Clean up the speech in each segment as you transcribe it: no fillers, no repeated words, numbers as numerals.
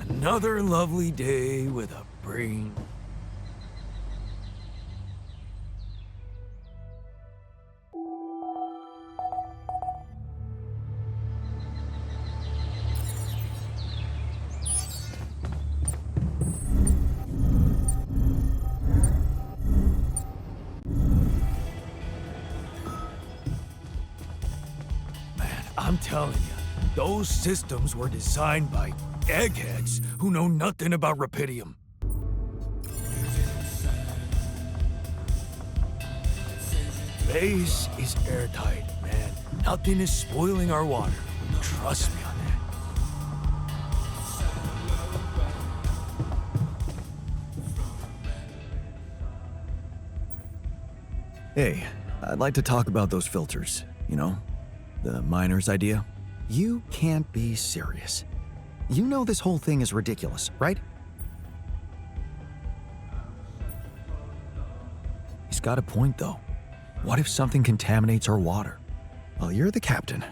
Another lovely day with a brain. Man, I'm telling you, those systems were designed by eggheads who know nothing about rapidium. Base is airtight, man. Nothing is spoiling our water. Trust me on that. Hey, I'd like to talk about those filters, you know? The miner's idea. You can't be serious. You know this whole thing is ridiculous, right? He's got a point, though. What if something contaminates our water? Well, you're the captain.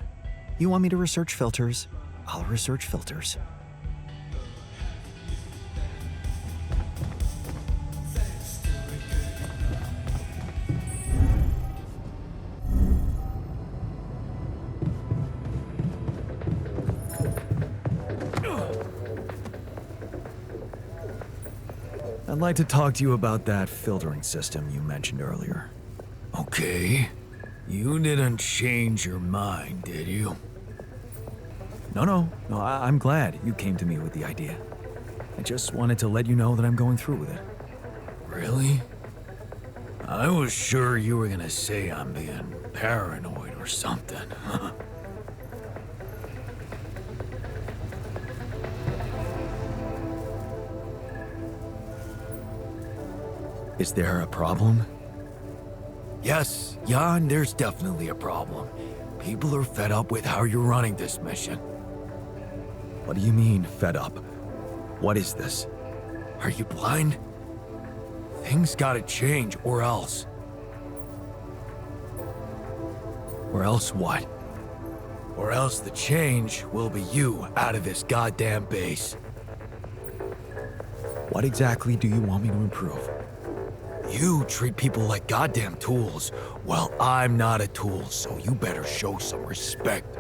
You want me to research filters? I'll research filters. I'd like to talk to you about that filtering system you mentioned earlier. Okay. You didn't change your mind, did you? No, I'm glad you came to me with the idea. I just wanted to let you know that I'm going through with it. Really? I was sure you were gonna say I'm being paranoid or something. Is there a problem? Yes, Jan, there's definitely a problem. People are fed up with how you're running this mission. What do you mean, fed up? What is this? Are you blind? Things gotta change, or else. Or else what? Or else the change will be you out of this goddamn base. What exactly do you want me to improve? You treat people like goddamn tools. Well, I'm not a tool, so you better show some respect.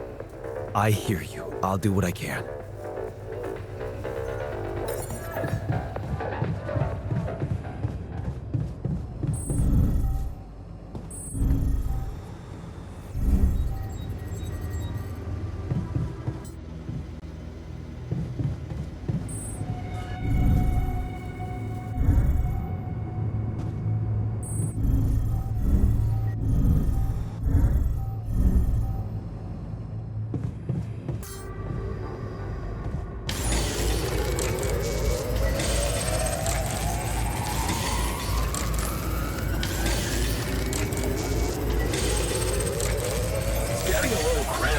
I hear you. I'll do what I can.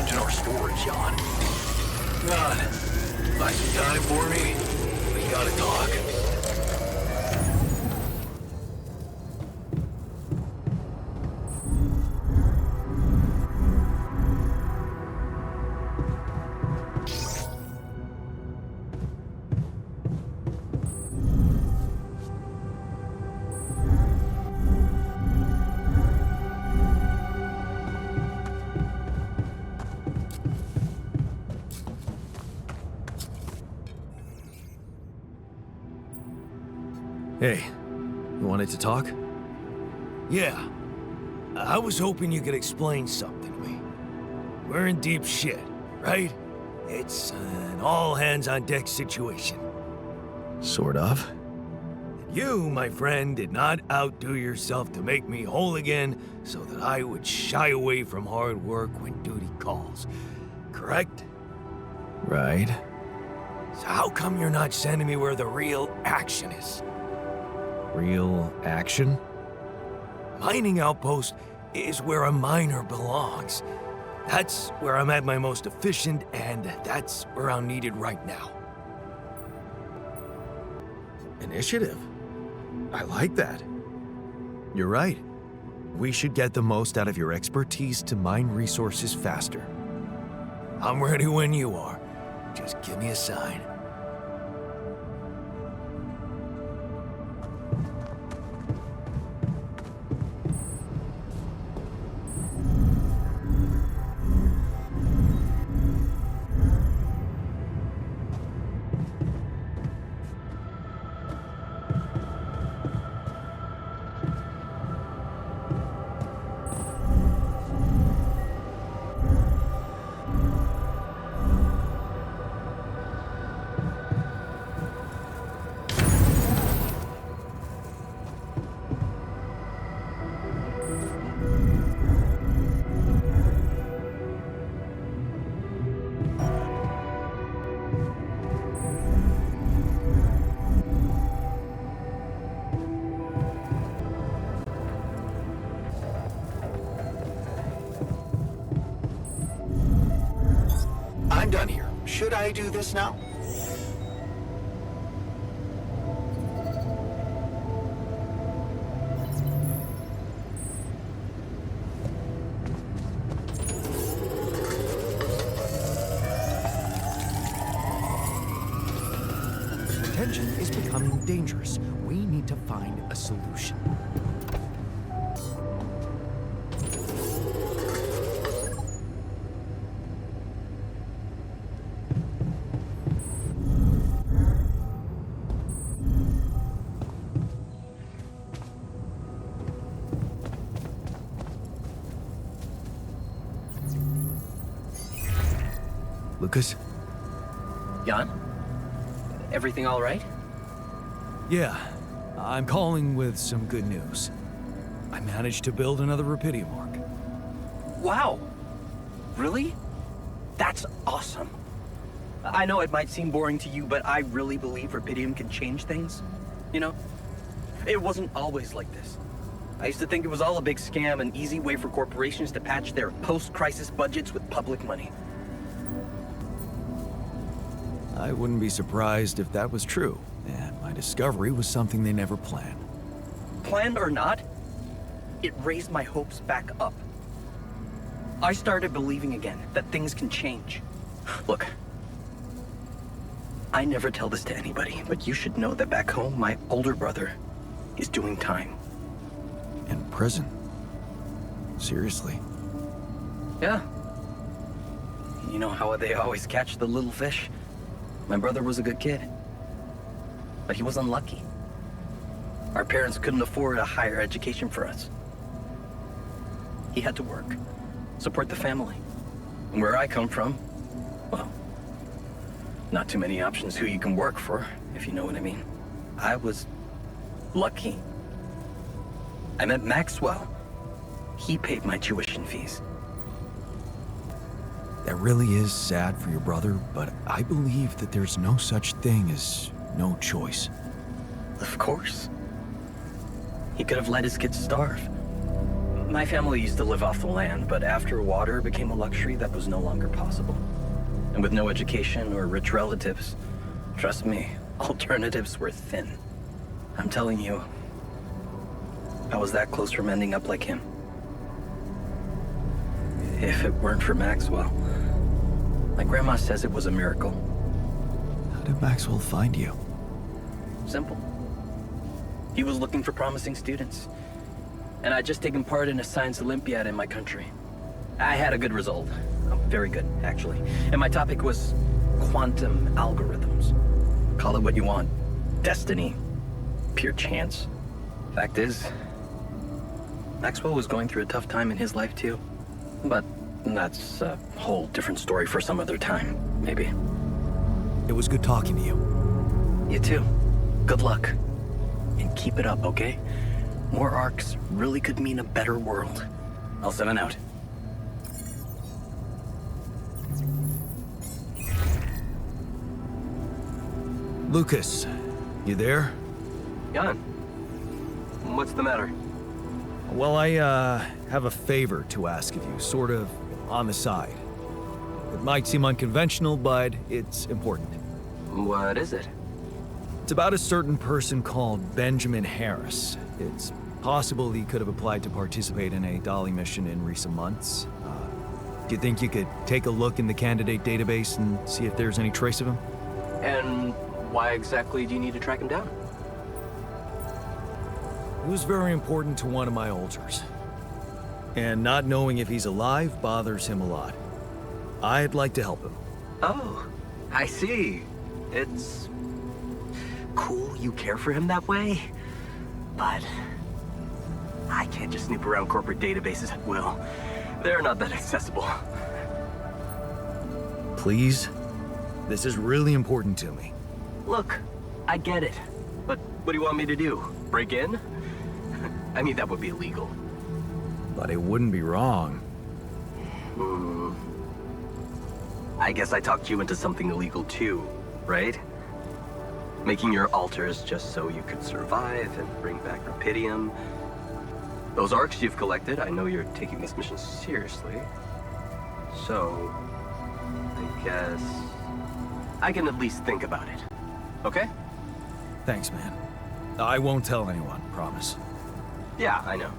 In our storage, Jan. God, find some time for me? We gotta talk. Hey, you wanted to talk? Yeah. I was hoping you could explain something to me. We're in deep shit, right? It's an all-hands-on-deck situation. Sort of. You, my friend, did not outdo yourself to make me whole again so that I would shy away from hard work when duty calls. Correct? Right. So how come you're not sending me where the real action is? Real action? Mining outpost is where a miner belongs. That's where I'm at my most efficient, and that's where I'm needed right now. Initiative? I like that. You're right. We should get the most out of your expertise to mine resources faster. I'm ready when you are. Just give me a sign. I'm done here. Should I do this now? Tension is becoming dangerous. We need to find a solution. Lucas? Jan? Everything all right? Yeah, I'm calling with some good news. I managed to build another Rapidium arc. Wow! Really? That's awesome. I know it might seem boring to you, but I really believe Rapidium can change things. You know? It wasn't always like this. I used to think it was all a big scam, an easy way for corporations to patch their post-crisis budgets with public money. I wouldn't be surprised if that was true, and my discovery was something they never planned. Planned or not, it raised my hopes back up. I started believing again that things can change. Look, I never tell this to anybody, but you should know that back home, my older brother is doing time. In prison? Seriously? Yeah. You know how they always catch the little fish? My brother was a good kid, but he was unlucky. Our parents couldn't afford a higher education for us. He had to work, support the family. And where I come from, well, not too many options who you can work for, if you know what I mean. I was lucky. I met Maxwell. He paid my tuition fees. That really is sad for your brother, but I believe that there's no such thing as no choice. Of course. He could have let his kids starve. My family used to live off the land, but after water became a luxury, that was no longer possible. And with no education or rich relatives, trust me, alternatives were thin. I'm telling you, I was that close from ending up like him. If it weren't for Maxwell, my grandma says it was a miracle. How did Maxwell find you? Simple. He was looking for promising students. And I'd just taken part in a science Olympiad in my country. I had a good result. Oh, very good, actually. And my topic was quantum algorithms. Call it what you want. Destiny. Pure chance. Fact is, Maxwell was going through a tough time in his life too. But that's a whole different story for some other time, maybe. It was good talking to you. You too. Good luck. And keep it up, okay? More arcs really could mean a better world. I'll 7 out. Lucas, you there? Jan, what's the matter? Well, I have a favor to ask of you, sort of on the side. It might seem unconventional, but it's important. What is it? It's about a certain person called Benjamin Harris. It's possible he could have applied to participate in a Dolly mission in recent months. Do you think you could take a look in the candidate database and see if there's any trace of him? And why exactly do you need to track him down? He was very important to one of my alters. And not knowing if he's alive bothers him a lot. I'd like to help him. Oh, I see. It's cool you care for him that way, but I can't just snoop around corporate databases at will. They're not that accessible. Please? This is really important to me. Look, I get it, but what do you want me to do? Break in? I mean, that would be illegal. But it wouldn't be wrong. I guess I talked you into something illegal too, right? Making your altars just so you could survive and bring back Rapidium. Those arcs you've collected, I know you're taking this mission seriously. So, I guess I can at least think about it. Okay? Thanks, man. I won't tell anyone, promise. Yeah, I know.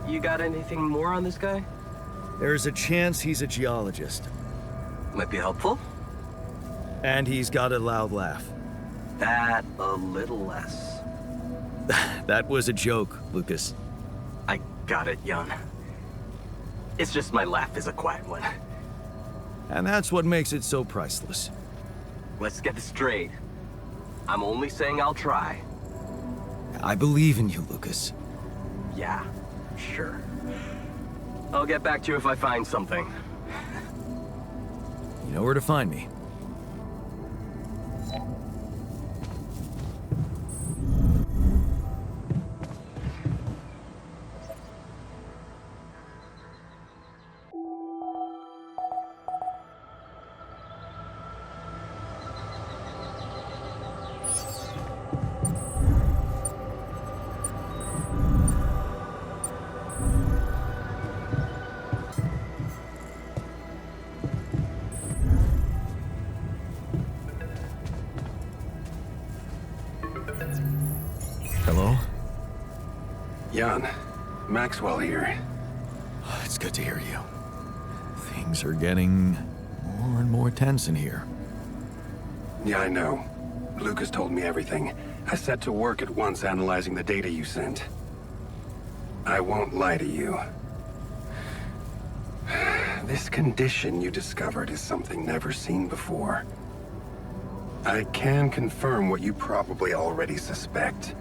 You got anything more on this guy? There's a chance he's a geologist. Might be helpful? And he's got a loud laugh. That a little less. That was a joke, Lucas. I got it, Jan. It's just my laugh is a quiet one. And that's what makes it so priceless. Let's get this straight. I'm only saying I'll try. I believe in you, Lucas. Yeah, sure. I'll get back to you if I find something. You know where to find me. Hello? Jan, Maxwell here. It's good to hear you. Things are getting more and more tense in here. Yeah, I know. Lucas told me everything. I set to work at once analyzing the data you sent. I won't lie to you. This condition you discovered is something never seen before. I can confirm what you probably already suspect.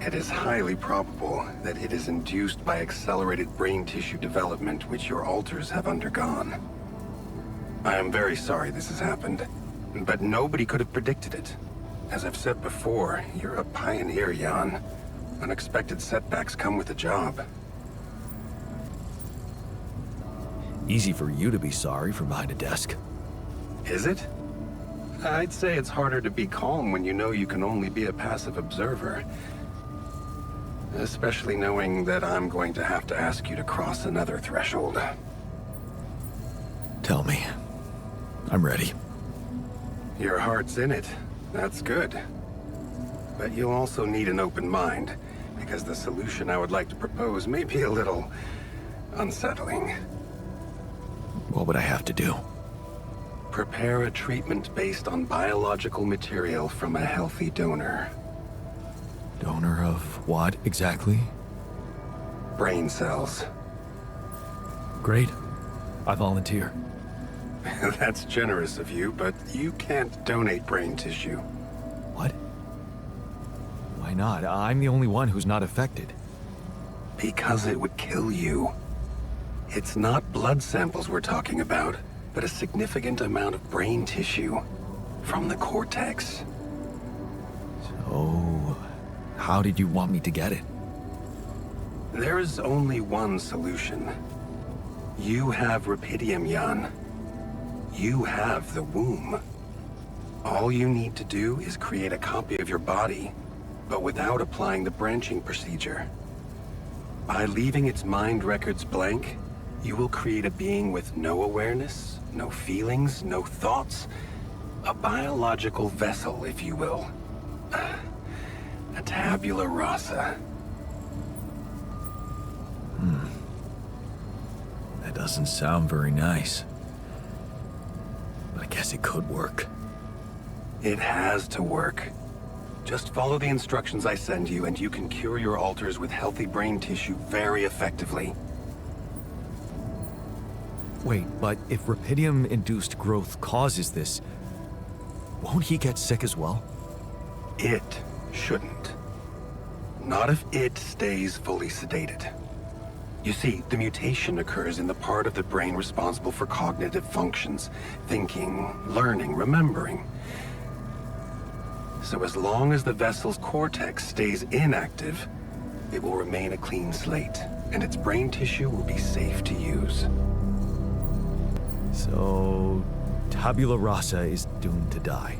It is highly probable that it is induced by accelerated brain tissue development which your alters have undergone. I am very sorry this has happened, but nobody could have predicted it. As I've said before, you're a pioneer, Jan. Unexpected setbacks come with the job. Easy for you to be sorry from behind a desk. Is it? I'd say it's harder to be calm when you know you can only be a passive observer. Especially knowing that I'm going to have to ask you to cross another threshold. Tell me. I'm ready. Your heart's in it. That's good. But you'll also need an open mind, because the solution I would like to propose may be a little unsettling. What would I have to do? Prepare a treatment based on biological material from a healthy donor. Donor of what exactly? Brain cells. Great. I volunteer. That's generous of you, but you can't donate brain tissue. What? Why not? I'm the only one who's not affected. Because it would kill you. It's not blood samples we're talking about, but a significant amount of brain tissue. From the cortex. So, How did you want me to get it? There is only one solution. You have Rapidium, Jan. You have the womb. All you need to do is create a copy of your body, but without applying the branching procedure. By leaving its mind records blank, you will create a being with no awareness, no feelings, no thoughts. A biological vessel, if you will. A tabula rasa. That doesn't sound very nice. But I guess it could work. It has to work. Just follow the instructions I send you, and you can cure your alters with healthy brain tissue very effectively. Wait, but if Rapidium-induced growth causes this, won't he get sick as well? It shouldn't. Not if it stays fully sedated. You see, the mutation occurs in the part of the brain responsible for cognitive functions, thinking, learning, remembering. So as long as the vessel's cortex stays inactive, it will remain a clean slate, and its brain tissue will be safe to use. So, tabula rasa is doomed to die.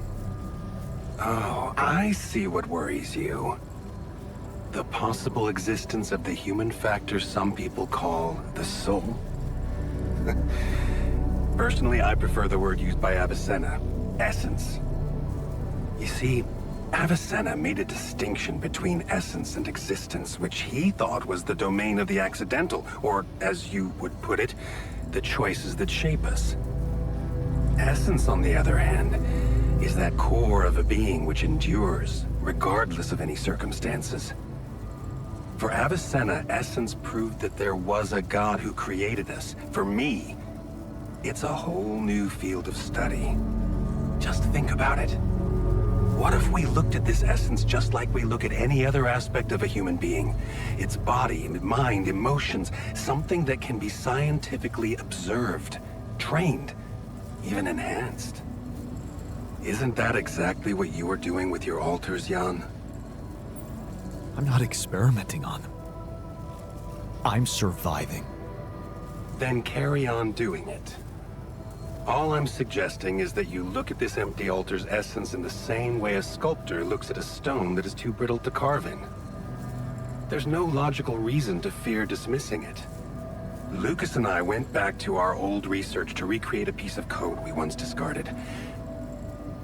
Oh, I see what worries you. The possible existence of the human factor some people call the soul. Personally, I prefer the word used by Avicenna, essence. You see, Avicenna made a distinction between essence and existence, which he thought was the domain of the accidental, or, as you would put it, the choices that shape us. Essence, on the other hand, is that core of a being which endures, regardless of any circumstances. For Avicenna, essence proved that there was a God who created us. For me, it's a whole new field of study. Just think about it. What if we looked at this essence just like we look at any other aspect of a human being? Its body, mind, emotions, something that can be scientifically observed, trained, even enhanced. Isn't that exactly what you are doing with your alters, Jan? I'm not experimenting on them. I'm surviving. Then carry on doing it. All I'm suggesting is that you look at this empty altar's essence in the same way a sculptor looks at a stone that is too brittle to carve in. There's no logical reason to fear dismissing it. Lucas and I went back to our old research to recreate a piece of code we once discarded.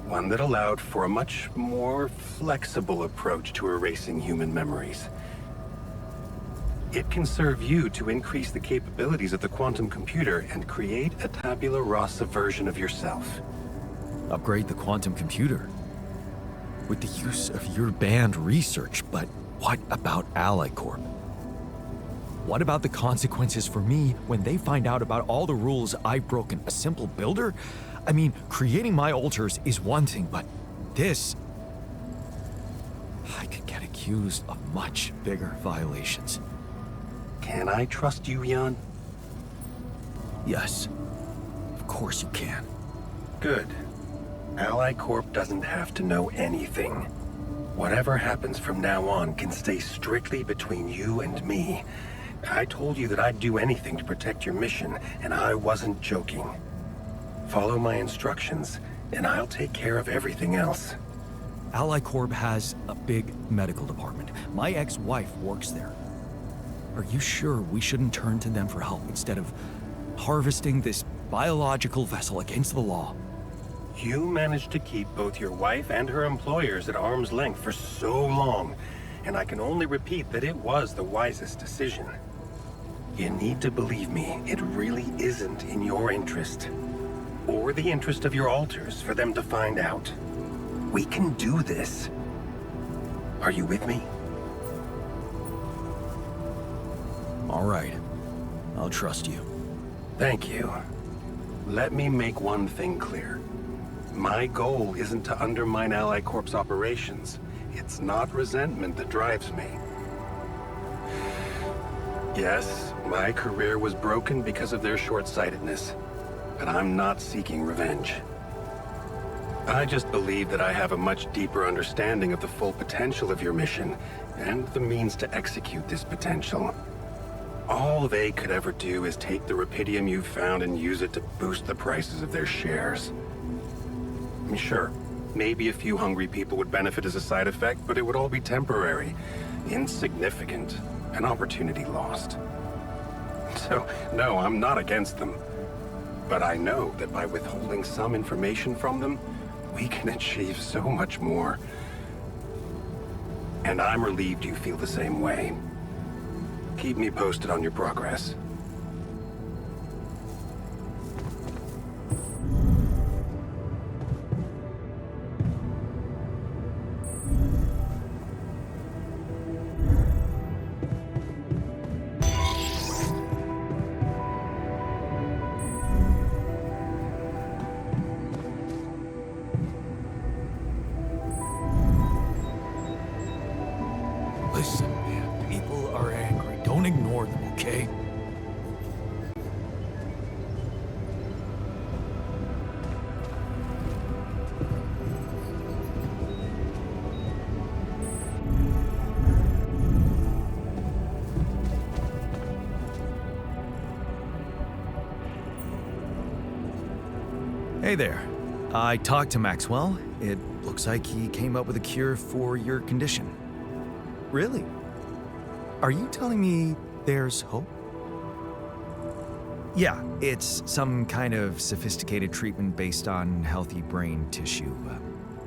One that allowed for a much more flexible approach to erasing human memories. It can serve you to increase the capabilities of the quantum computer and create a tabula rasa version of yourself. Upgrade the quantum computer. With the use of your banned research, but what about Ally Corp? What about the consequences for me when they find out about all the rules I've broken? A simple builder? I mean, creating my alters is one thing, but this... I could get accused of much bigger violations. Can I trust you, Jan? Yes, of course you can. Good. Ally Corp doesn't have to know anything. Whatever happens from now on can stay strictly between you and me. I told you that I'd do anything to protect your mission, and I wasn't joking. Follow my instructions, and I'll take care of everything else. Ally Corp has a big medical department. My ex-wife works there. Are you sure we shouldn't turn to them for help instead of harvesting this biological vessel against the law? You managed to keep both your wife and her employers at arm's length for so long, and I can only repeat that it was the wisest decision. You need to believe me, it really isn't in your interest, or the interest of your alters, for them to find out. We can do this. Are you with me? All right, I'll trust you. Thank you. Let me make one thing clear. My goal isn't to undermine Ally Corp's operations. It's not resentment that drives me. Yes, my career was broken because of their short-sightedness, but I'm not seeking revenge. I just believe that I have a much deeper understanding of the full potential of your mission, and the means to execute this potential. All they could ever do is take the rupidium you've found and use it to boost the prices of their shares. I mean, sure, maybe a few hungry people would benefit as a side effect, but it would all be temporary, insignificant, an opportunity lost. So, no, I'm not against them. But I know that by withholding some information from them, we can achieve so much more. And I'm relieved you feel the same way. Keep me posted on your progress. Listen, man, people are angry. Don't ignore them, okay? Hey there. I talked to Maxwell. It looks like he came up with a cure for your condition. Really? Are you telling me there's hope? Yeah, it's some kind of sophisticated treatment based on healthy brain tissue.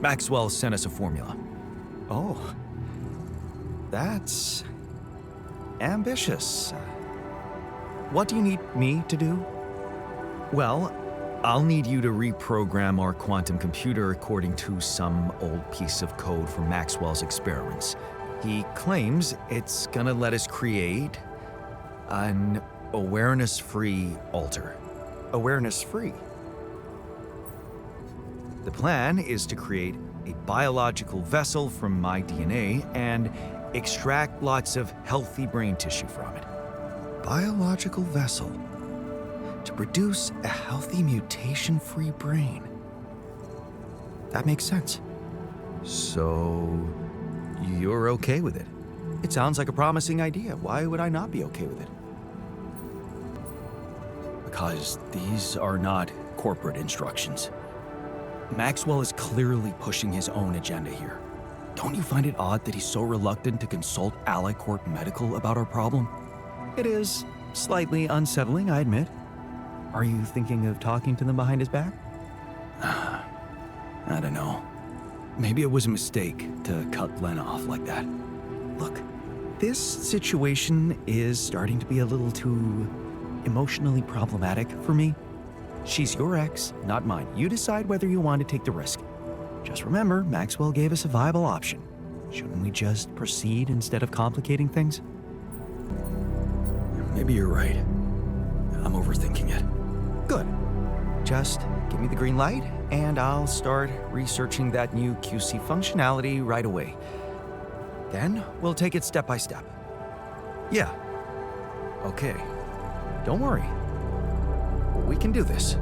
Maxwell sent us a formula. Oh, that's ambitious. What do you need me to do? Well, I'll need you to reprogram our quantum computer according to some old piece of code from Maxwell's experiments. He claims it's gonna let us create an awareness-free alter. Awareness-free? The plan is to create a biological vessel from my DNA and extract lots of healthy brain tissue from it. Biological vessel to produce a healthy mutation-free brain. That makes sense. So, you're okay with it? It sounds like a promising idea. Why would I not be okay with it? Because these are not corporate instructions. Maxwell is clearly pushing his own agenda here. Don't you find it odd that he's so reluctant to consult AliCorp Medical about our problem? It is slightly unsettling, I admit. Are you thinking of talking to them behind his back? I don't know. Maybe it was a mistake to cut Len off like that. Look, this situation is starting to be a little too emotionally problematic for me. She's your ex, not mine. You decide whether you want to take the risk. Just remember, Maxwell gave us a viable option. Shouldn't we just proceed instead of complicating things? Maybe you're right. I'm overthinking it. Good. Just give me the green light, and I'll start researching that new QC functionality right away. Then we'll take it step by step. Yeah. Okay. Don't worry. We can do this.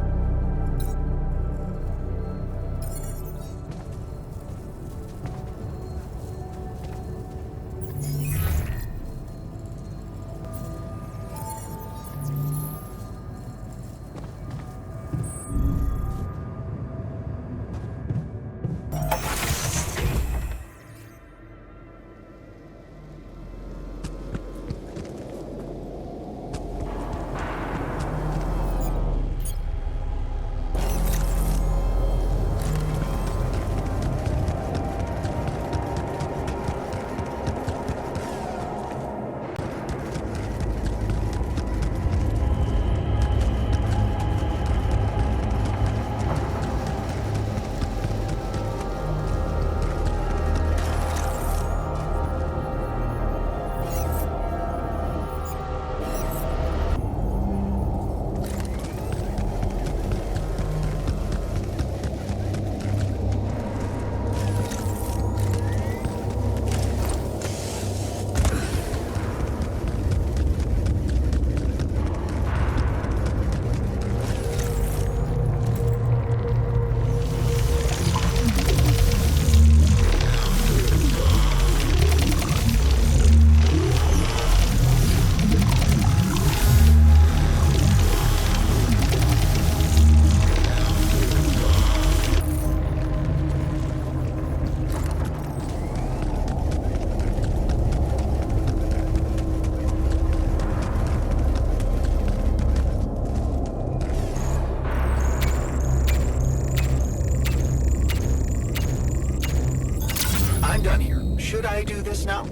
Should I do this now?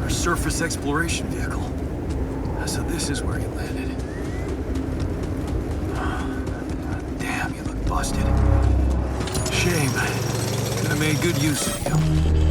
Surface exploration vehicle. So this is where you landed. Damn, you look busted. Shame. Could have made good use of you.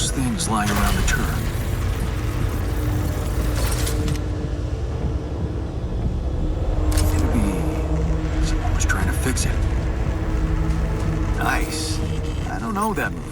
those things lying around the turret? It'd be someone was trying to fix it. Nice. I don't know that movie.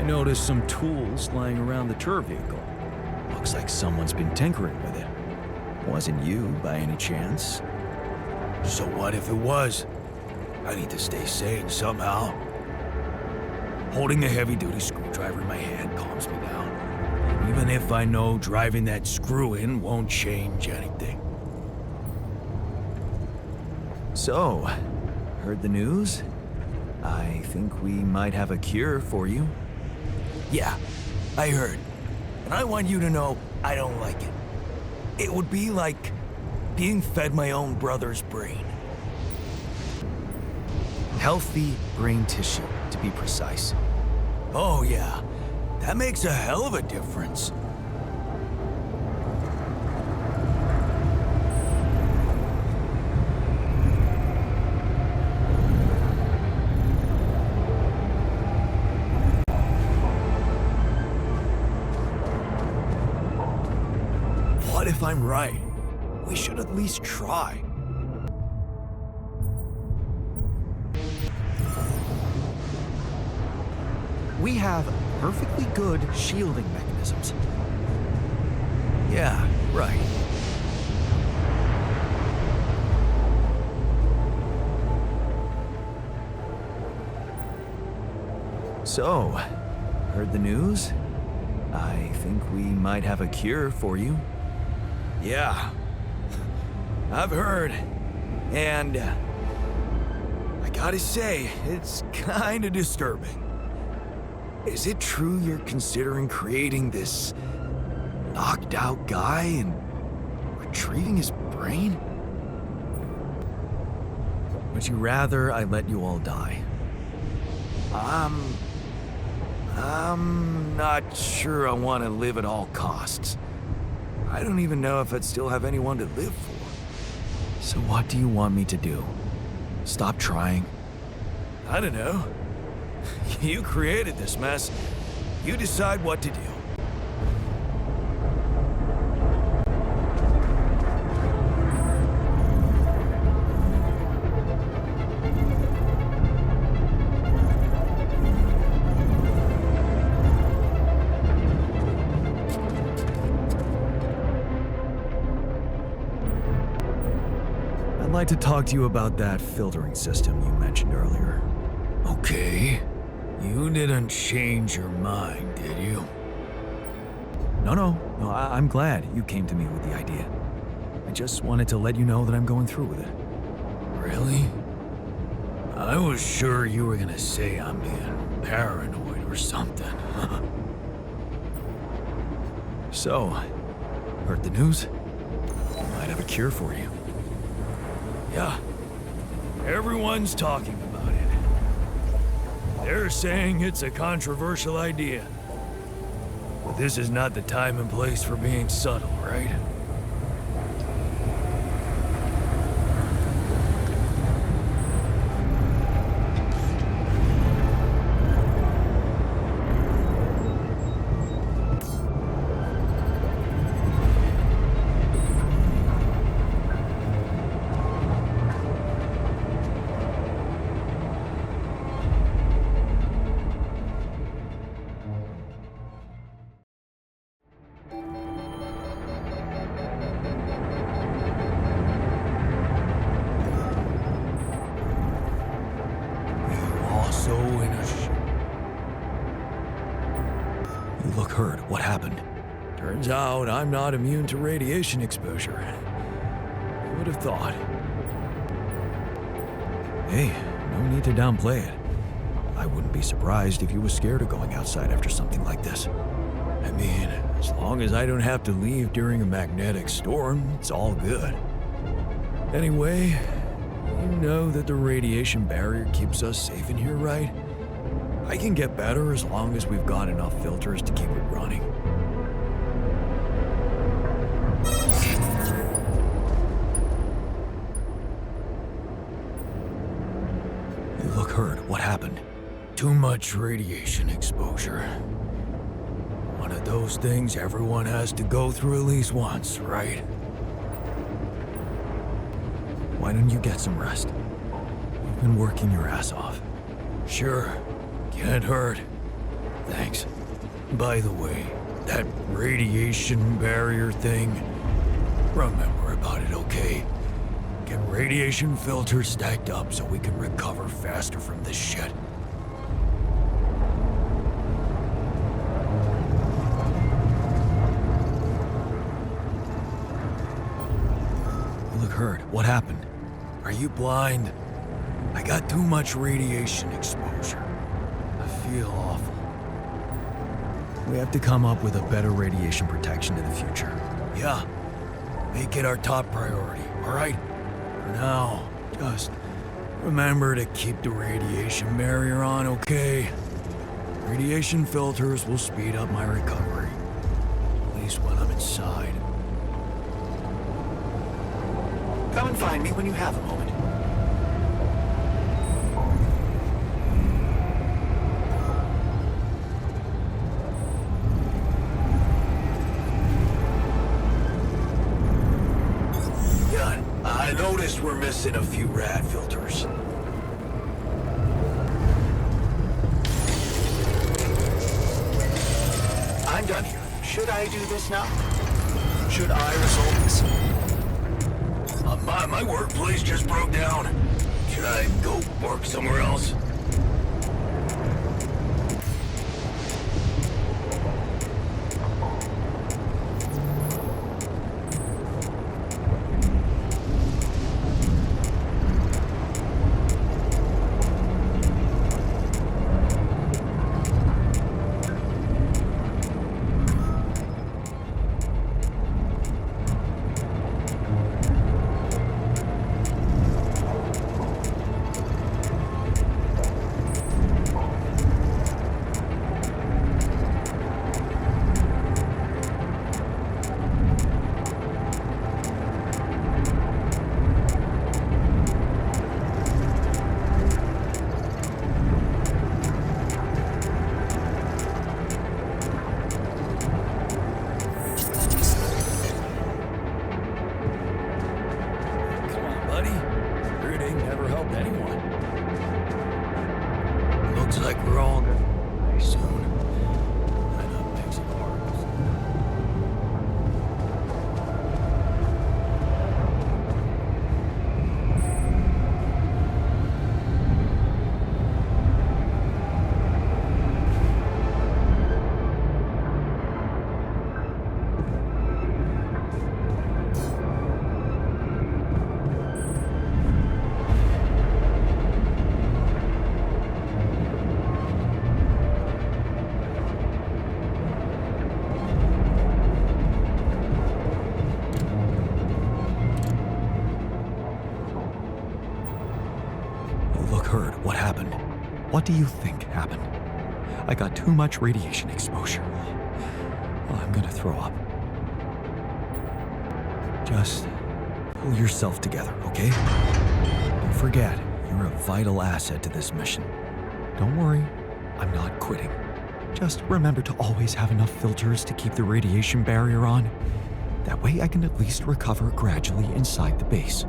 Noticed some tools lying around the tour vehicle. Looks like someone's been tinkering with it. Wasn't you, by any chance? So what if it was? I need to stay sane somehow. Holding the heavy-duty screwdriver in my hand calms me down. even if I know driving that screw-in won't change anything. So, heard the news? I think we might have a cure for you. Yeah, I heard. And I want you to know I don't like it. It would be like being fed my own brother's brain. Healthy brain tissue, to be precise. Oh yeah, that makes a hell of a difference. What if I'm right? We should at least try. We have perfectly good shielding mechanisms. Yeah, right. So, heard the news? I think we might have a cure for you. Yeah, I've heard. And I gotta say, it's kinda disturbing. Is it true you're considering creating this knocked out guy and retrieving his brain? Would you rather I let you all die? I'm not sure I want to live at all costs. I don't even know if I'd still have anyone to live for. So what do you want me to do? Stop trying? I don't know. You created this mess. You decide what to do. I'd like to talk to you about that filtering system you mentioned earlier. Okay. You didn't change your mind, did you? No, I'm glad you came to me with the idea. I just wanted to let you know that I'm going through with it. Really? I was sure you were gonna say I'm being paranoid or something. So, heard the news? Might have a cure for you. Yeah. Everyone's talking about it. They're saying it's a controversial idea. But this is not the time and place for being subtle, right? Also in a You look hurt. What happened? Turns out I'm not immune to radiation exposure. Who would have thought? Hey, no need to downplay it. I wouldn't be surprised if you were scared of going outside after something like this. I mean, as long as I don't have to leave during a magnetic storm, it's all good. Anyway, you know that the radiation barrier keeps us safe in here, right? I can get better as long as we've got enough filters to keep it running. You look hurt. What happened? Too much radiation exposure. One of those things everyone has to go through at least once, right? Why don't you get some rest? You've been working your ass off. Sure, can't hurt. Thanks. By the way, that radiation barrier thing, remember about it, okay? Get radiation filters stacked up so we can recover faster from this shit. What happened? Are you blind? I got too much radiation exposure. I feel awful. We have to come up with a better radiation protection in the future. Yeah. Make it our top priority, alright? For now, just remember to keep the radiation barrier on, okay? Radiation filters will speed up my recovery. At least when I'm inside. Come and find me when you have a moment. I noticed we're missing a few rad filters. I'm done here. Should I do this now? Should I resolve this? My workplace just broke down. Should I go work somewhere else? Like we're all gonna die soon. I know it makes it hard. What happened? What do you think happened? I got too much radiation exposure. Well, I'm gonna throw up. Just pull yourself together, okay? Don't forget, you're a vital asset to this mission. Don't worry, I'm not quitting. Just remember to always have enough filters to keep the radiation barrier on. That way I can at least recover gradually inside the base.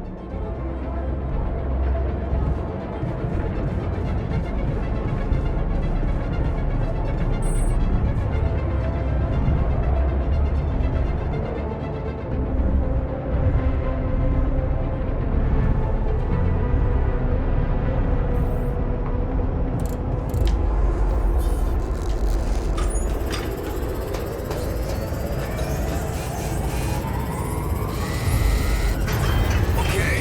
Okay,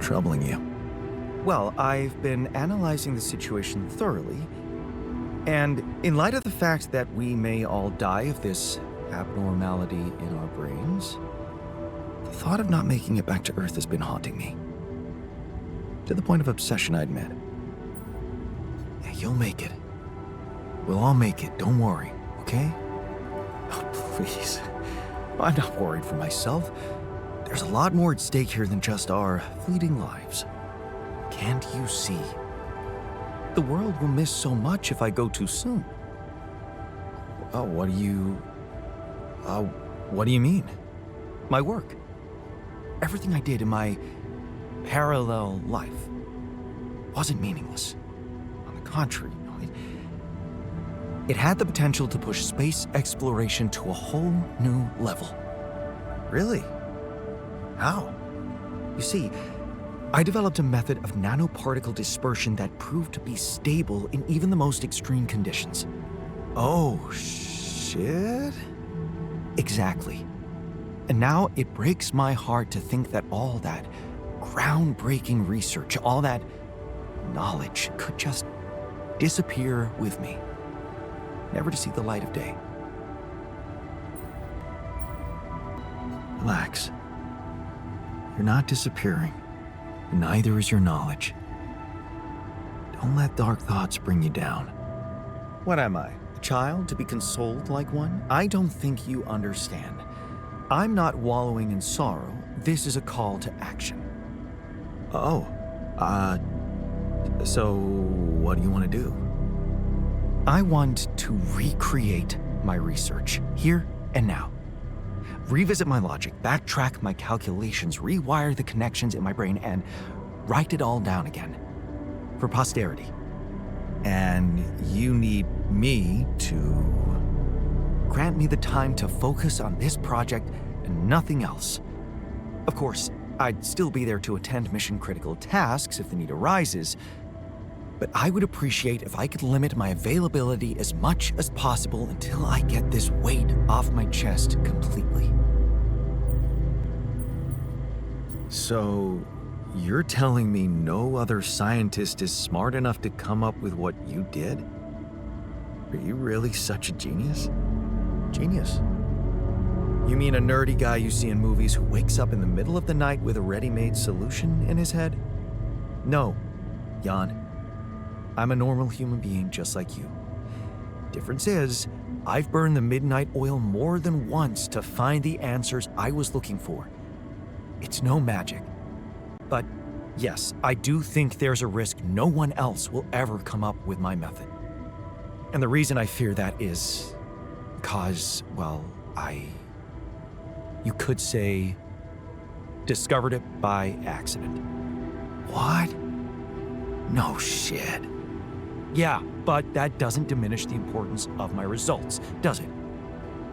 troubling you? Well, I've been analyzing the situation thoroughly, and in light of the fact that we may all die of this abnormality in our brains, the thought of not making it back to Earth has been haunting me. To the point of obsession, I admit. Yeah, you'll make it. We'll all make it, don't worry, okay? Oh, please. I'm not worried for myself. There's a lot more at stake here than just our fleeting lives. Can't you see? The world will miss so much if I go too soon. Oh, what do you mean? My work. Everything I did in my parallel life wasn't meaningless. On the contrary, it had the potential to push space exploration to a whole new level. Really? How? You see, I developed a method of nanoparticle dispersion that proved to be stable in even the most extreme conditions. Oh, shit? Exactly. And now it breaks my heart to think that all that groundbreaking research, all that knowledge could just disappear with me, never to see the light of day. Relax. You're not disappearing. Neither is your knowledge. Don't let dark thoughts bring you down. What am I? A child to be consoled like one? I don't think you understand. I'm not wallowing in sorrow. This is a call to action. Oh, so what do you want to do? I want to recreate my research, here and now. Revisit my logic, backtrack my calculations, rewire the connections in my brain, and write it all down again. For posterity. And you need me to... Grant me the time to focus on this project and nothing else. Of course, I'd still be there to attend mission-critical tasks if the need arises, but I would appreciate if I could limit my availability as much as possible until I get this weight off my chest completely. So, you're telling me no other scientist is smart enough to come up with what you did? Are you really such a genius? Genius. You mean a nerdy guy you see in movies who wakes up in the middle of the night with a ready-made solution in his head? No, Jan. I'm a normal human being just like you. Difference is, I've burned the midnight oil more than once to find the answers I was looking for. It's no magic. But yes, I do think there's a risk no one else will ever come up with my method. And the reason I fear that is because, well, you could say, discovered it by accident. What? No shit. Yeah, but that doesn't diminish the importance of my results, does it?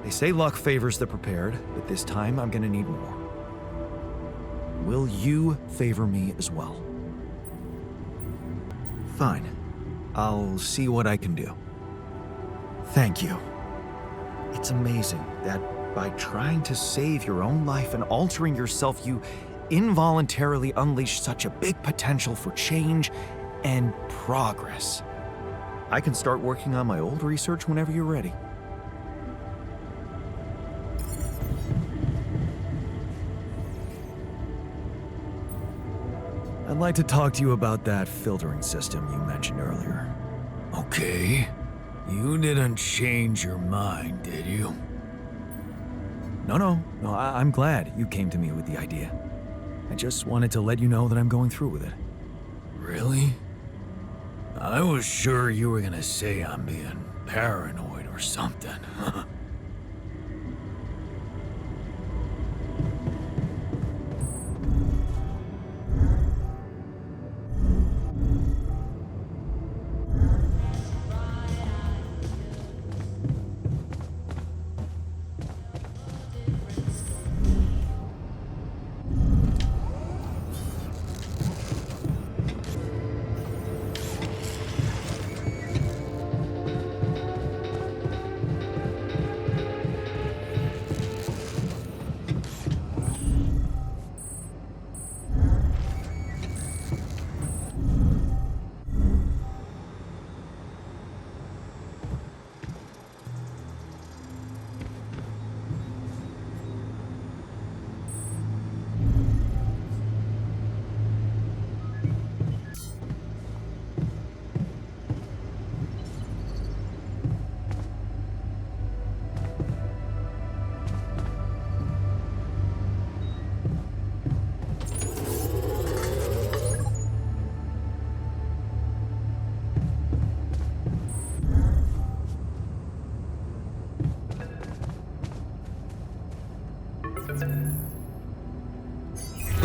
They say luck favors the prepared, but this time I'm gonna need more. Will you favor me as well? Fine. I'll see what I can do. Thank you. It's amazing that by trying to save your own life and altering yourself, you involuntarily unleash such a big potential for change and progress. I can start working on my old research whenever you're ready. I'd like to talk to you about that filtering system you mentioned earlier. Okay. You didn't change your mind, did you? No, I'm glad you came to me with the idea. I just wanted to let you know that I'm going through with it. Really? I was sure you were gonna say I'm being paranoid or something.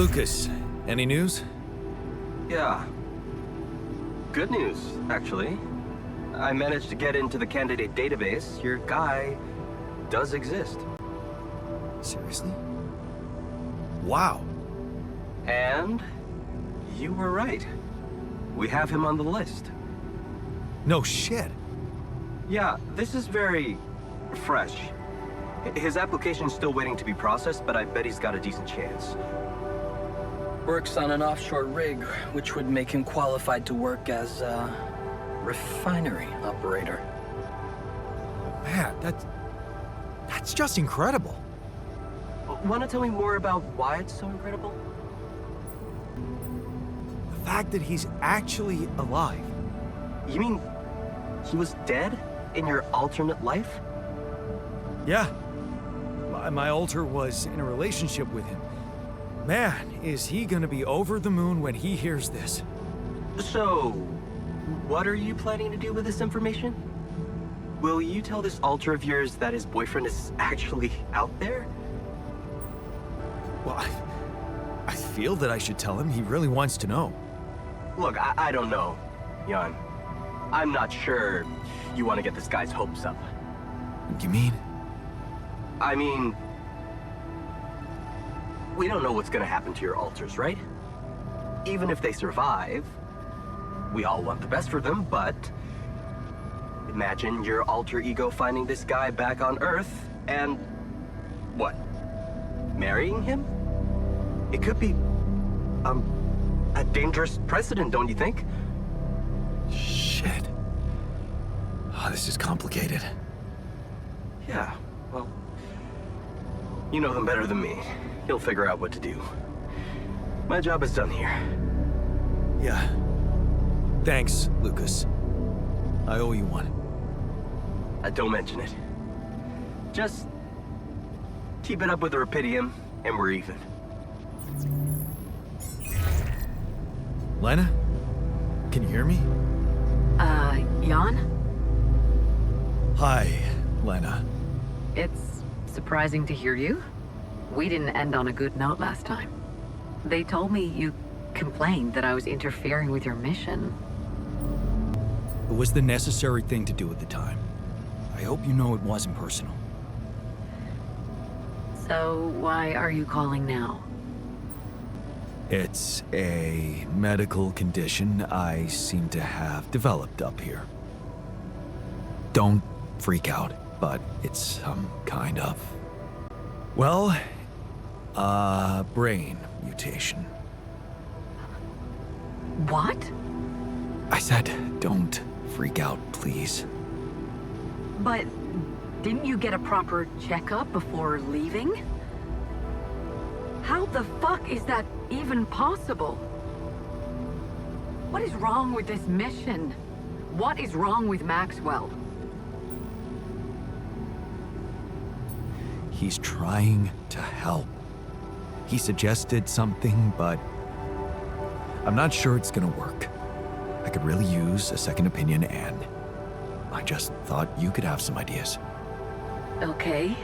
Lucas, any news? Yeah. Good news, actually. I managed to get into the candidate database. Your guy does exist. Seriously? Wow. And you were right. We have him on the list. No shit. Yeah, this is very fresh. His application's still waiting to be processed, but I bet he's got a decent chance. Works on an offshore rig, which would make him qualified to work as a refinery operator. Man, that's just incredible. Want to tell me more about why it's so incredible? The fact that he's actually alive. You mean he was dead in your alternate life? Yeah. My alter was in a relationship with him. Man, is he gonna be over the moon when he hears this. So, what are you planning to do with this information? Will you tell this alter of yours that his boyfriend is actually out there? Well, I feel that I should tell him. He really wants to know. Look, I don't know, Jan. I'm not sure you want to get this guy's hopes up. You mean? I mean, we don't know what's gonna happen to your alters, right? Even if they survive, we all want the best for them, but imagine your alter ego finding this guy back on Earth and what? Marrying him? It could be, a dangerous precedent, don't you think? Shit. Oh, this is complicated. Yeah, well, you know them better than me. He'll figure out what to do. My job is done here. Yeah. Thanks, Lucas. I owe you one. Don't mention it. Just keep it up with the Rapidium, and we're even. Lena? Can you hear me? Jan? Hi, Lena. It's surprising to hear you. We didn't end on a good note last time. They told me you complained that I was interfering with your mission. It was the necessary thing to do at the time. I hope you know it wasn't personal. So why are you calling now? It's a medical condition I seem to have developed up here. Don't freak out, but it's some kind of... well, brain mutation. What? I said, don't freak out, please. But didn't you get a proper checkup before leaving? How the fuck is that even possible? What is wrong with this mission? What is wrong with Maxwell? He's trying to help. He suggested something, but I'm not sure it's gonna work. I could really use a second opinion, and I just thought you could have some ideas. Okay.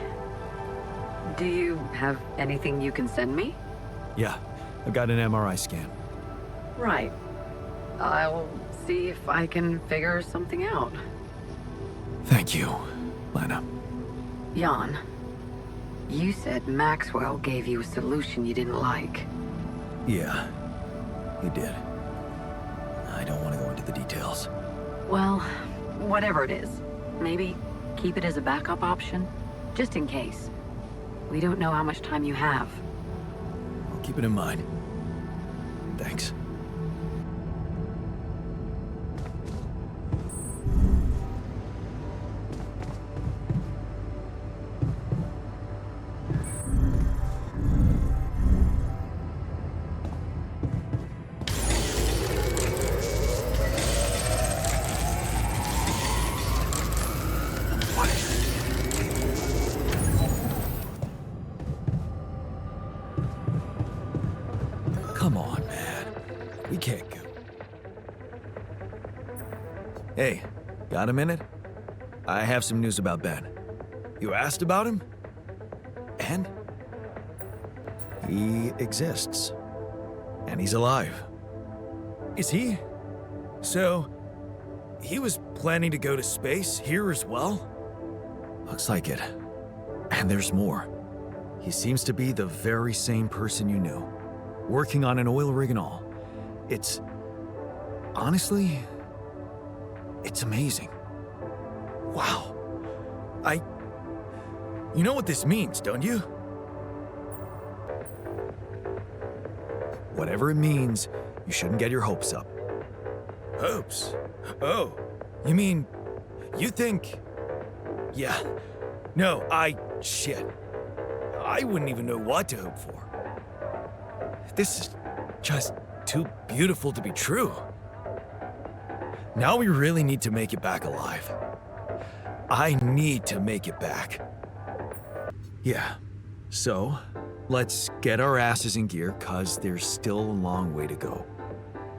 Do you have anything you can send me? Yeah, I've got an MRI scan. Right. I'll see if I can figure something out. Thank you, Lena. Jan, you said Maxwell gave you a solution you didn't like. Yeah, he did. I don't want to go into the details. Well, whatever it is, maybe keep it as a backup option, just in case. We don't know how much time you have. I'll keep it in mind. Thanks. Come on, man. We can't go. Hey, got a minute? I have some news about Ben. You asked about him? And? He exists. And he's alive. Is he? So, he was planning to go to space here as well? Looks like it. And there's more. He seems to be the very same person you knew, working on an oil rig and all. It's... honestly, it's amazing. Wow. You know what this means, don't you? Whatever it means, you shouldn't get your hopes up. Hopes? Oh, you mean, you think... Yeah. No, shit. I wouldn't even know what to hope for. This is just too beautiful to be true. Now we really need to make it back alive. I need to make it back. Yeah. So, let's get our asses in gear, cause there's still a long way to go.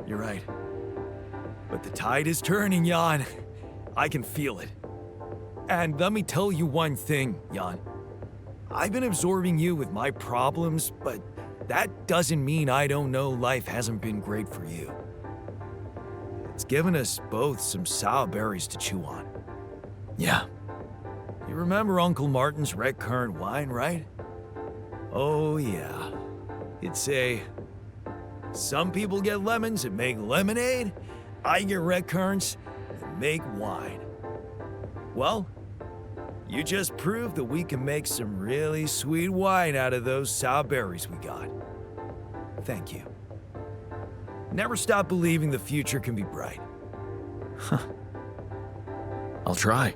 You're right. But the tide is turning, Jan. I can feel it. And let me tell you one thing, Jan. I've been absorbing you with my problems, but that doesn't mean I don't know life hasn't been great for you. It's given us both some sour berries to chew on. Yeah. You remember Uncle Martin's red currant wine, right? Oh, yeah. He'd say, some people get lemons and make lemonade. I get red currants and make wine. Well, you just proved that we can make some really sweet wine out of those sour berries we got. Thank you. Never stop believing the future can be bright. I'll try.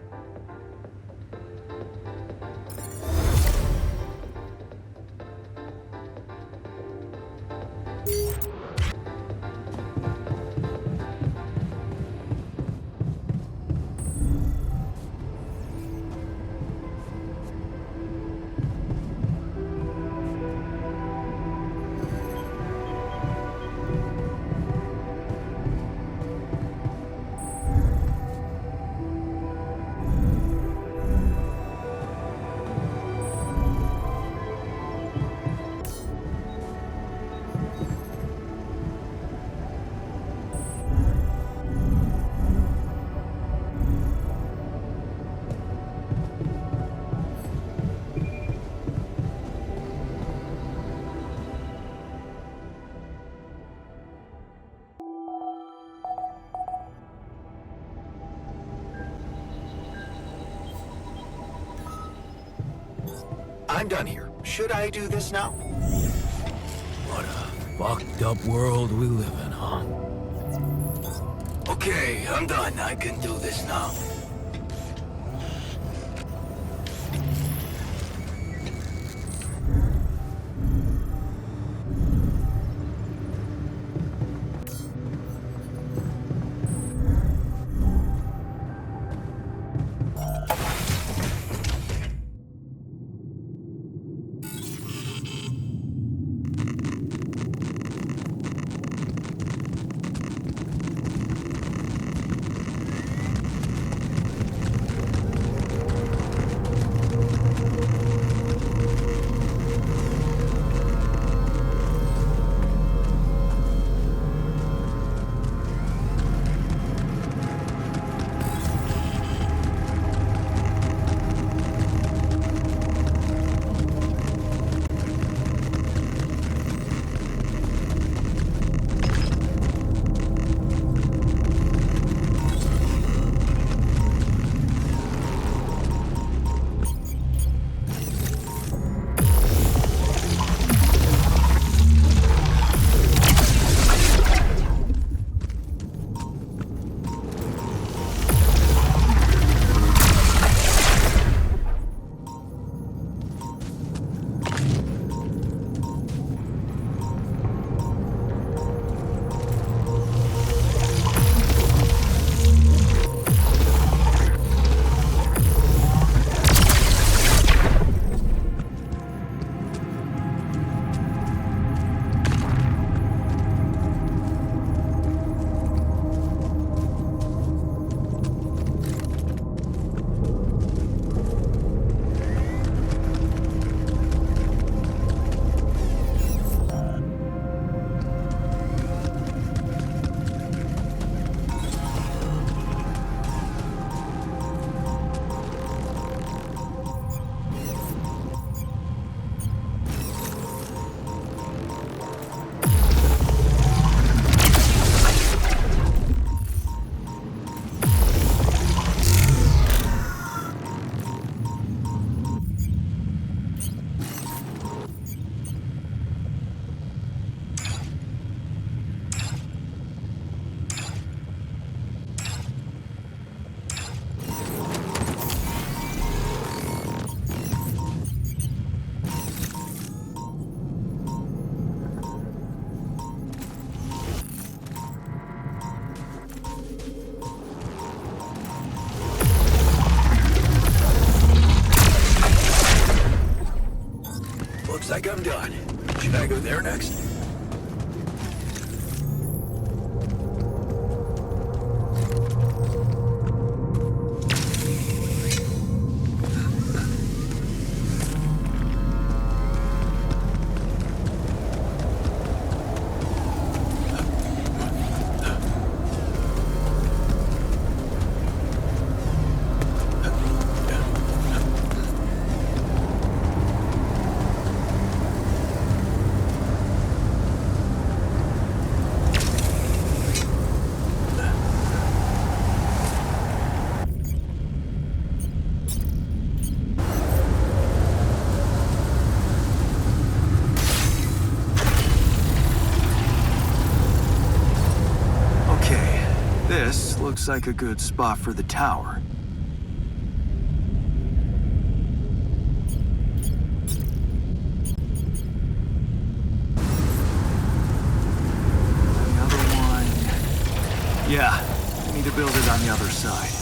I'm done here. Should I do this now? What a fucked up world we live in, huh? Okay, I'm done. I can do this now. I'm done. Should I go there next? This looks like a good spot for the tower. Another one. Yeah, we need to build it on the other side.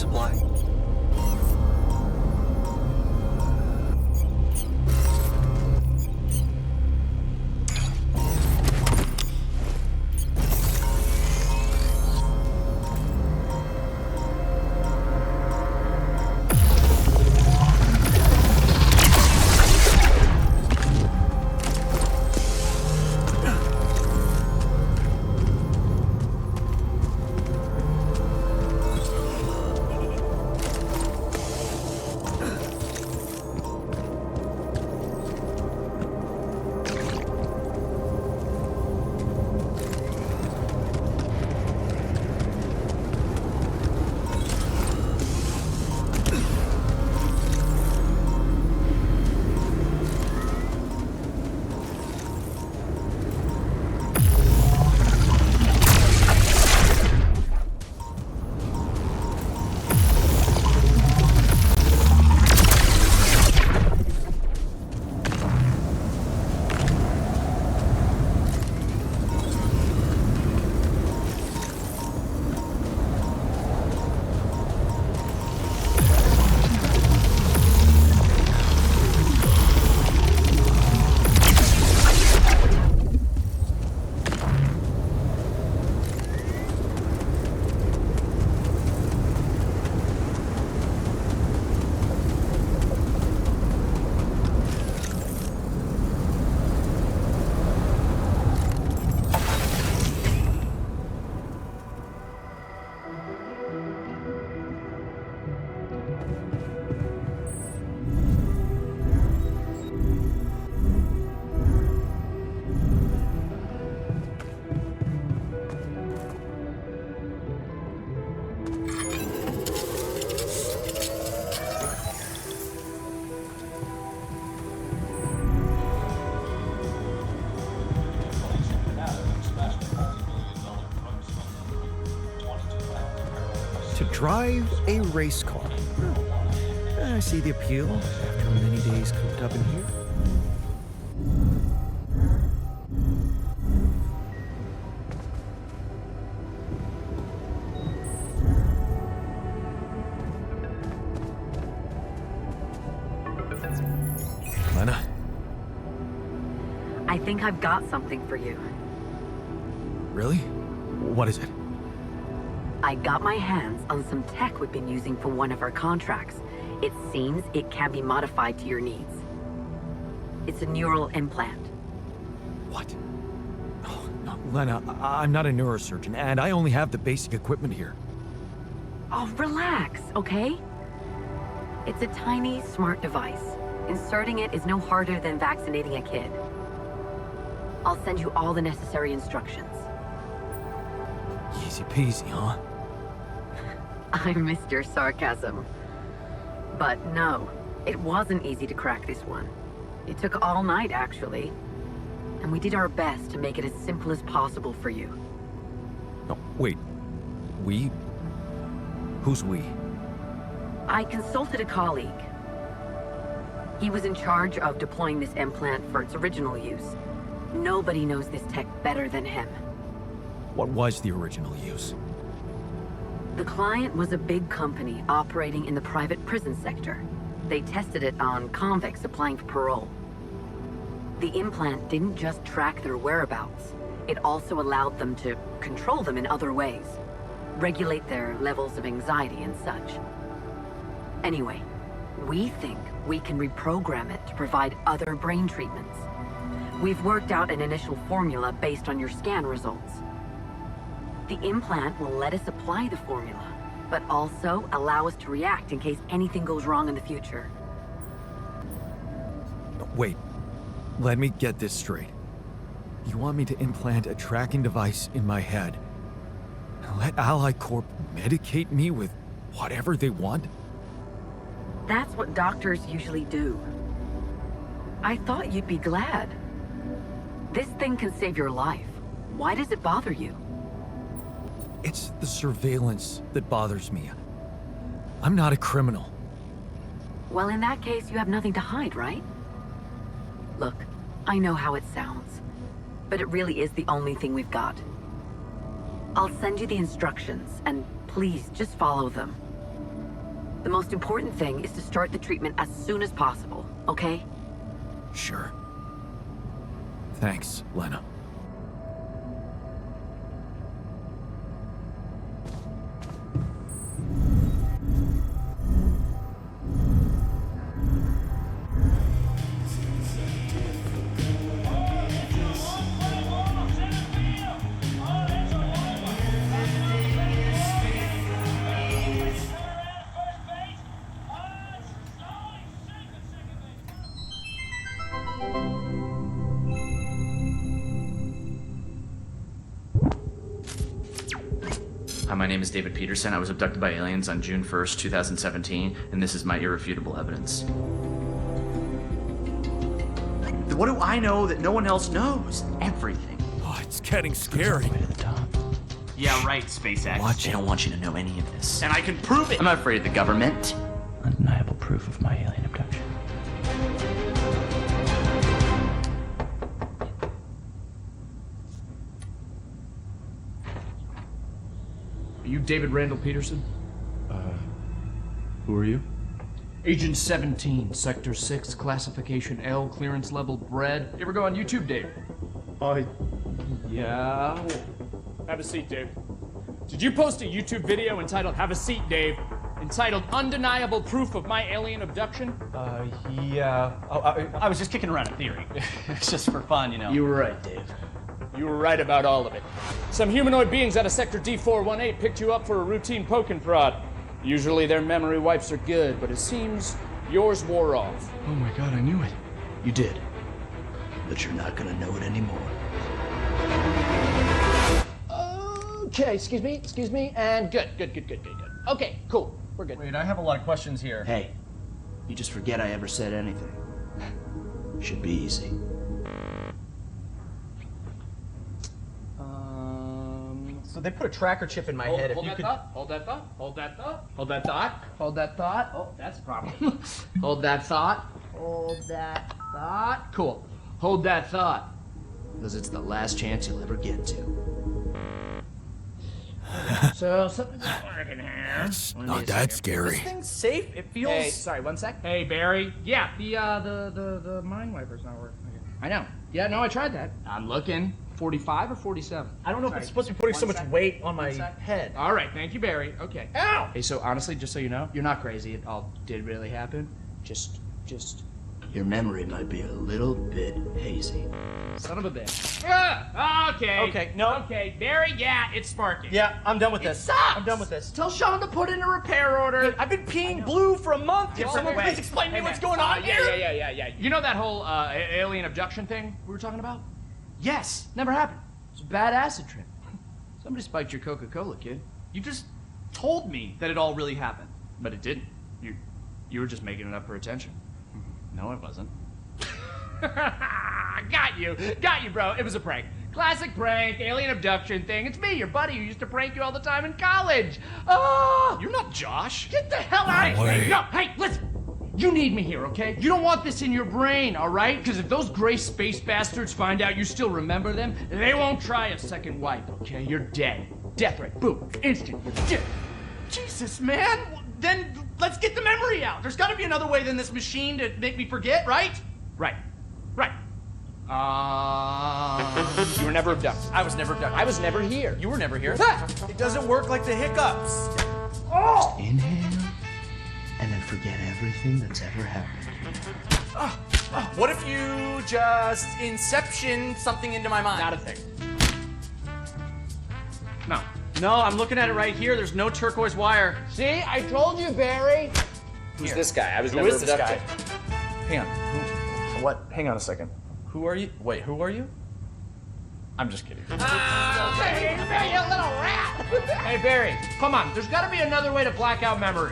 supply. To drive a race car. I see the appeal after many days cooped up in here. Lena? I think I've got something for you. Really? What is it? I got my hands on some tech we've been using for one of our contracts. It seems it can be modified to your needs. It's a neural implant. What? Oh, no, Lena, I'm not a neurosurgeon, and I only have the basic equipment here. Oh, relax, okay? It's a tiny, smart device. Inserting it is no harder than vaccinating a kid. I'll send you all the necessary instructions. Easy peasy, huh? I missed your sarcasm. But no, it wasn't easy to crack this one. It took all night, actually. And we did our best to make it as simple as possible for you. No, wait. We? Who's we? I consulted a colleague. He was in charge of deploying this implant for its original use. Nobody knows this tech better than him. What was the original use? The client was a big company operating in the private prison sector. They tested it on convicts applying for parole. The implant didn't just track their whereabouts. It also allowed them to control them in other ways. Regulate their levels of anxiety and such. Anyway, we think we can reprogram it to provide other brain treatments. We've worked out an initial formula based on your scan results. The implant will let us apply the formula, but also allow us to react in case anything goes wrong in the future. Wait. Let me get this straight. You want me to implant a tracking device in my head? Let Ally Corp medicate me with whatever they want? That's what doctors usually do. I thought you'd be glad. This thing can save your life. Why does it bother you? It's the surveillance that bothers me. I'm not a criminal. Well, in that case, you have nothing to hide, right? Look, I know how it sounds, but it really is the only thing we've got. I'll send you the instructions, and please just follow them. The most important thing is to start the treatment as soon as possible, okay? Sure. Thanks, Lena. Hi, my name is David Peterson. I was abducted by aliens on June 1st, 2017, and this is my irrefutable evidence. What do I know that no one else knows? Everything. Oh, it's getting scary. Way to the top. Yeah, right, SpaceX. Watch They it. don't want you to know any of this. And I can prove it! I'm not afraid of the government. Undeniable proof of my alien abduction. Are you David Randall Peterson? Who are you? Agent 17, Sector 6, Classification L, clearance level bred. You ever go on YouTube, Dave? Yeah. Have a seat, Dave. Did you post a YouTube video entitled Have a Seat, Dave? Entitled Undeniable Proof of My Alien Abduction? Yeah. I was just kicking around a theory. It's just for fun, you know. You were right, Dave. You were right about all of it. Some humanoid beings out of Sector D418 picked you up for a routine poke and prod. Usually their memory wipes are good, but it seems yours wore off. Oh my god, I knew it. You did. But you're not gonna know it anymore. Okay, excuse me, and good. Okay, cool, we're good. Wait, I have a lot of questions here. Hey, you just forget I ever said anything. Should be easy. So they put a tracker chip in my head. Hold that thought. Hold that thought. Oh, that's a problem. Hold that thought. Cool. Hold that thought. Because it's the last chance you'll ever get to. So something's not working here. It's not that scary. This thing's safe. It feels. Hey, sorry, 1 sec. Hey, Barry. Yeah, the mind wiper's not working. Okay. I know. Yeah, no, I tried that. I'm looking. 45 or 47? I don't know if it's supposed to be putting so much weight on my head. All right, thank you, Barry. Okay. Ow! Hey, so honestly, just so you know, you're not crazy. It all did really happen. Just. Your memory might be a little bit hazy. Son of a bitch. Okay. Okay, no. Okay, Barry, yeah, it's sparking. Yeah, I'm done with It this. sucks. I'm done with this. Tell Sean to put in a repair order. I've been peeing blue for a month. Can someone please explain to me what's going on here? Yeah. You know that whole alien abduction thing we were talking about? Yes, never happened. It's a bad acid trip. Somebody spiked your Coca-Cola, kid. You just told me that it all really happened. But it didn't. You were just making it up for attention. No, it wasn't. Got you, bro. It was a prank. Classic prank, alien abduction thing. It's me, your buddy, who used to prank you all the time in college. Oh, You're not Josh. get the hell out of way. here! No, hey, listen. You need me here, okay? You don't want this in your brain, all right? Because if those gray space bastards find out you still remember them, they won't try a second wipe, okay? You're dead. Death threat. Boom. Instant. You're dead. Jesus, man. Then let's get the memory out. There's got to be another way than this machine to make me forget, right? Right. You were never abducted. I was never abducted. I was never here. You were never here. Ah! It doesn't work like the hiccups. Inhale, and then forget everything that's ever happened. What if you just inception something into my mind? Not a thing. No. No, I'm looking at it right here. There's no turquoise wire. See, I told you, Barry. Who's this guy? I was Who never is this guy? abducted. Hang on. What? Hang on a second. Who are you? Wait, who are you? I'm just kidding. Hey, you little rat! Hey, Barry, come on. There's got to be another way to black out memory.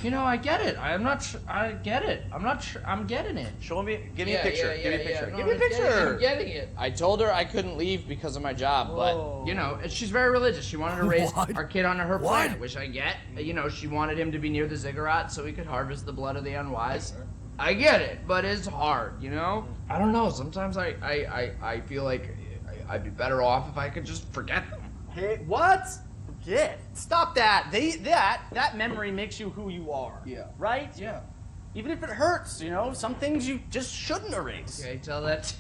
You know, I get it. I get it. I'm getting it. Show me. Give me a picture. Give me a picture. No, Give me a I'm getting it, picture. I'm getting it. I told her I couldn't leave because of my job, but, you know, she's very religious. She wanted to raise What? our kid on her What? planet, which I get. You know, she wanted him to be near the ziggurat so he could harvest the blood of the unwise. I get it, but it's hard, you know? I don't know. Sometimes I feel like I'd be better off if I could just forget them. Hey, what? forget. Stop that. That memory makes you who you are. Yeah. Right? Yeah. Even if it hurts, you know, some things you just shouldn't erase. Okay, tell that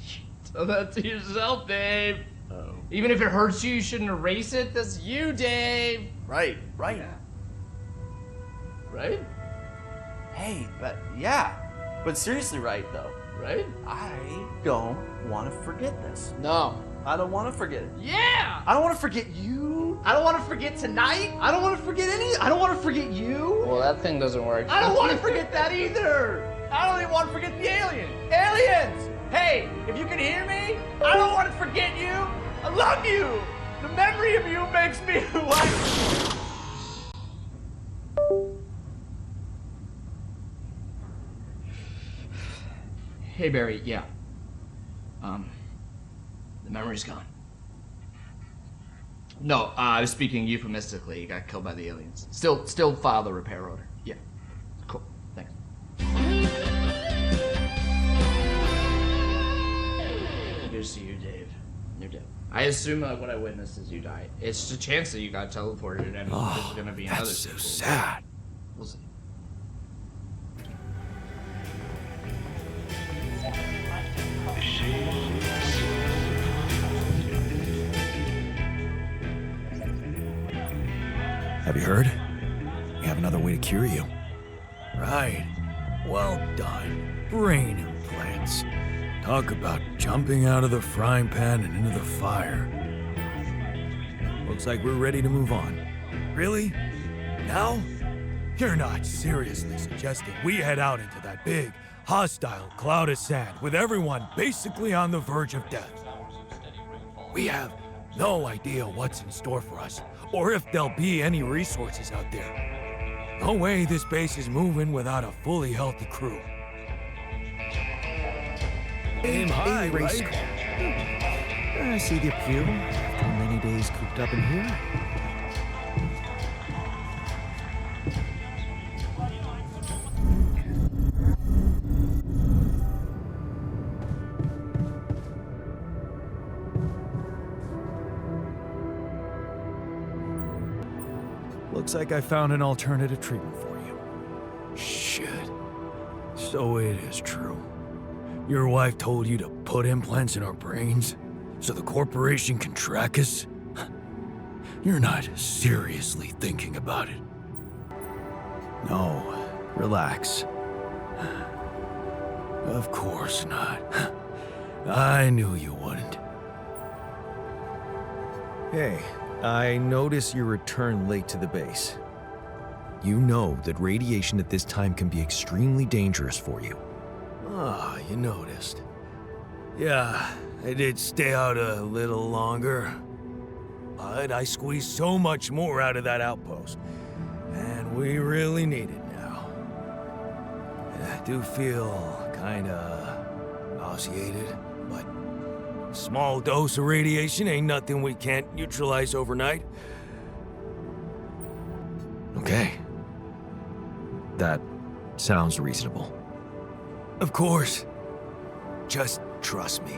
to yourself, Dave. Oh. Even if it hurts you, you shouldn't erase it. That's you, Dave. Right. Yeah. Right? Hey, but seriously, right though. Right? I don't want to forget this. No. I don't want to forget it. Yeah! I don't want to forget you. I don't want to forget tonight. I don't want to forget I don't want to forget you. Well, that thing doesn't work. I don't want to forget that either. I don't even want to forget the alien. Aliens! Hey, if you can hear me, I don't want to forget you. I love you. The memory of you makes me who I am. Hey, Barry, yeah. The memory's gone. No, I was speaking euphemistically. He got killed by the aliens. Still file the repair order. Yeah. Cool. Thanks. Good to see you, Dave. You're dead. I assume what I witnessed is you died. It's a chance that you got teleported and there's gonna be another That's so sequel. sad. We'll see. Have you heard? We have another way to cure you. Right. Well done. Brain implants. Talk about jumping out of the frying pan and into the fire. Looks like we're ready to move on. Really? Now? You're not seriously suggesting we head out into that big, hostile cloud of sand with everyone basically on the verge of death. We have no idea what's in store for us, or if there'll be any resources out there. No way this base is moving without a fully healthy crew. Aim high, race right? car. I see the appeal after many days cooped up in here. Looks like I found an alternative treatment for you. Shit. So it is true. Your wife told you to put implants in our brains so the corporation can track us? You're not seriously thinking about it. No, relax. Of course not. I knew you wouldn't. Hey, I notice your return late to the base. You know that radiation at this time can be extremely dangerous for you. Ah, you noticed. Yeah, I did stay out a little longer. But I squeezed so much more out of that outpost. And we really need it now. I do feel kinda nauseated, but a small dose of radiation ain't nothing we can't neutralize overnight. Okay. That sounds reasonable. Of course. Just trust me.